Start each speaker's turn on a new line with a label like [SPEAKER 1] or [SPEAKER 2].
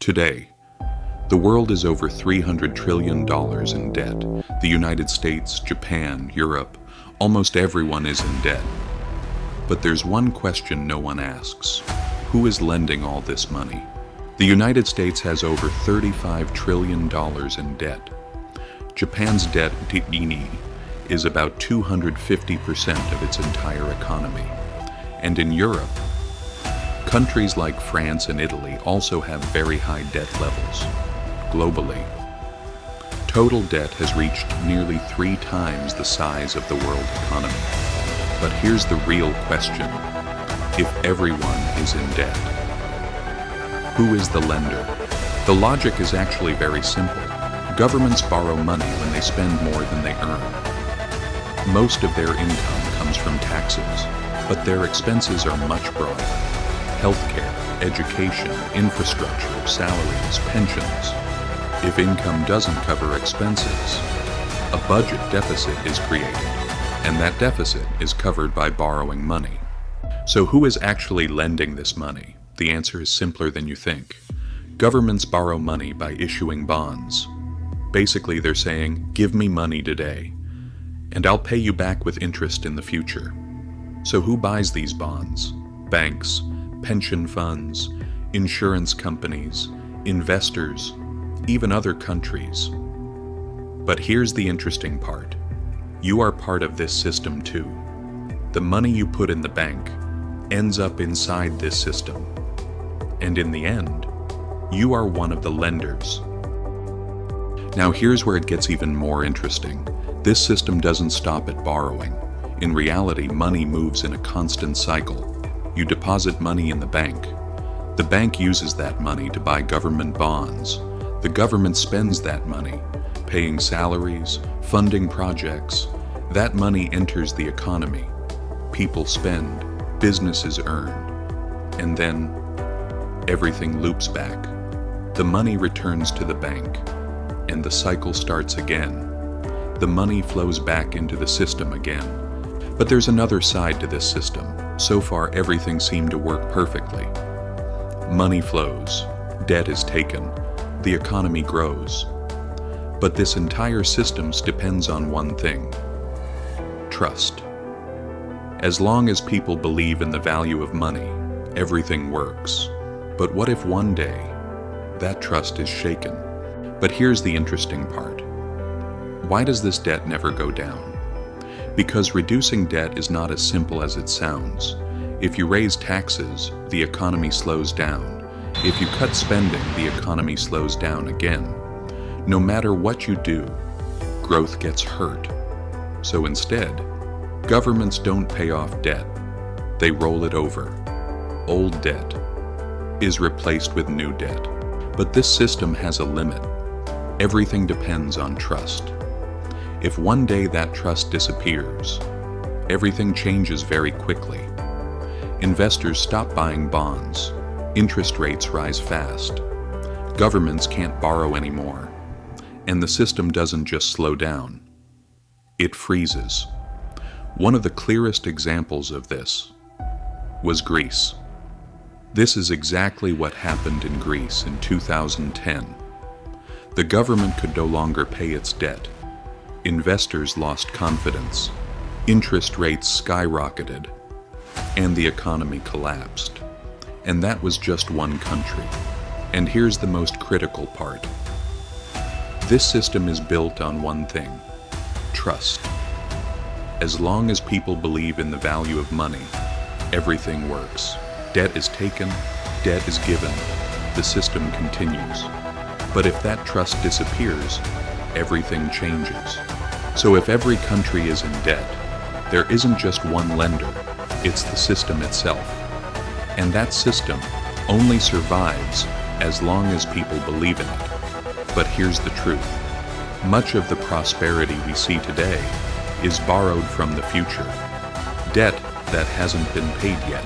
[SPEAKER 1] Today, the world is over $300 trillion in debt. The United States, Japan, Europe, almost everyone is in debt. But there's one question no one asks. Who is lending all this money? The United States has over $35 trillion in debt. Japan's debt to GDP is about 250% of its entire economy. And in Europe, countries like France and Italy also have very high debt levels. Globally, total debt has reached nearly 3 times the size of the world economy. But here's the real question. If everyone is in debt, who is the lender? The logic is actually very simple. Governments borrow money when they spend more than they earn. Most of their income comes from taxes, but their expenses are much broader. Healthcare, education, infrastructure, salaries, pensions. If income doesn't cover expenses, a budget deficit is created, and that deficit is covered by borrowing money. So who is actually lending this money? The answer is simpler than you think. Governments borrow money by issuing bonds. Basically, they're saying, give me money today, and I'll pay you back with interest in the future. So who buys these bonds? Banks, pension funds, insurance companies, investors, even other countries. But here's the interesting part. You are part of this system too. The money you put in the bank ends up inside this system. And in the end, you are one of the lenders. Now here's where it gets even more interesting. This system doesn't stop at borrowing. In reality, money moves in a constant cycle. You deposit money in the bank. The bank uses that money to buy government bonds. The government spends that money, paying salaries, funding projects. That money enters the economy. People spend, businesses earn, and then everything loops back. The money returns to the bank, and the cycle starts again. The money flows back into the system again. But there's another side to this system. So far, everything seemed to work perfectly. Money flows, debt is taken, the economy grows. But this entire system depends on one thing: trust. As long as people believe in the value of money, everything works. But what if one day that trust is shaken? But here's the interesting part. Why does this debt never go down? Because reducing debt is not as simple as it sounds. If you raise taxes, the economy slows down. If you cut spending, the economy slows down again. No matter what you do, growth gets hurt. So instead, governments don't pay off debt. They roll it over. Old debt is replaced with new debt. But this system has a limit. Everything depends on trust. If one day that trust disappears, everything changes very quickly. Investors stop buying bonds. Interest rates rise fast. Governments can't borrow anymore. And the system doesn't just slow down. It freezes. One of the clearest examples of this was Greece. This is exactly what happened in Greece in 2010. The government could no longer pay its debt. Investors lost confidence. Interest rates skyrocketed, and the economy collapsed. And that was just one country. And here's the most critical part. This system is built on one thing: trust. As long as people believe in the value of money, everything works. Debt is taken, debt is given, the system continues. But if that trust disappears, everything changes. So if every country is in debt, there isn't just one lender, it's the system itself. And that system only survives as long as people believe in it. But here's the truth. Much of the prosperity we see today is borrowed from the future. Debt that hasn't been paid yet.